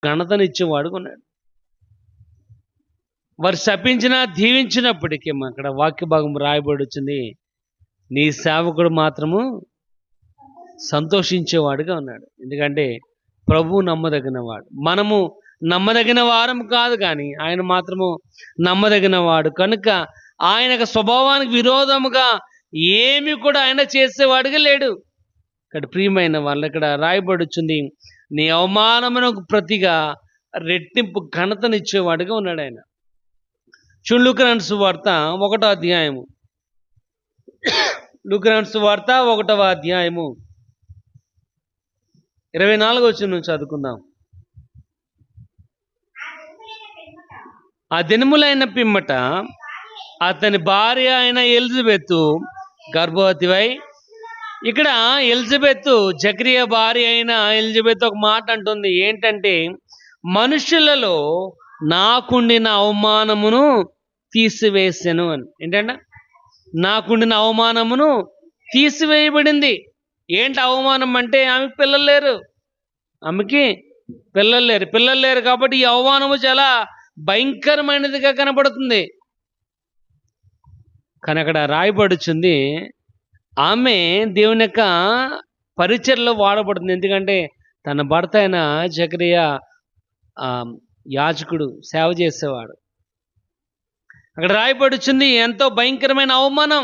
ఘనతనిచ్చేవాడుగా ఉన్నాడు. వారు శపించినా దీవించినప్పటికీ అక్కడ వాక్య భాగం రాయబడి వచ్చింది, నీ సేవకుడు మాత్రము సంతోషించేవాడుగా ఉన్నాడు. ఎందుకంటే ప్రభువు నమ్మదగిన వాడు. మనము నమ్మదగిన వారం కాదు, కానీ ఆయన మాత్రము నమ్మదగిన వాడు కనుక ఆయన స్వభావానికి విరోధముగా ఏమి కూడా ఆయన చేసేవాడుగా లేడు. ఇక్కడ ప్రియమైన వాళ్ళు ఇక్కడ రాయబడుచుంది, నీ అవమానమునకు ప్రతిగా రెట్టింపు ఘనతనిచ్చేవాడుగా ఉన్నాడు ఆయన. లూకాసు సువార్త 1వ అధ్యాయము, లూకాసు సువార్త 1వ అధ్యాయము 24వ వచనం చదువుకుందాం. ఆ దినములైన పిమ్మట అతని భార్య అయిన ఎలిజబెత్ గర్భవతివై, ఇక్కడ ఎలిజబెత్ జకరియా భార్య అయిన ఎలిజబెత్ ఒక మాట అంటుంది. ఏంటంటే, మనుషులలో నాకుండిన అవమానమును తీసివేసెను అని. ఏంటంటే, నాకుండిన అవమానమును తీసివేయబడింది. ఏంటి అవమానం అంటే, ఆమెకి పిల్లలు లేరు. ఆమెకి పిల్లలు లేరు కాబట్టి ఈ అవమానము చాలా భయంకరమైనదిగా కనబడుతుంది. కానీ అక్కడ రాయబడుచుంది, ఆమె దేవుని యొక్క పరిచర్లో వాడబడుతుంది. ఎందుకంటే తన భర్త అయిన జకరియా యాజకుడు, సేవ చేసేవాడు. అక్కడ రాయబడుచుంది, ఎంతో భయంకరమైన అవమానం.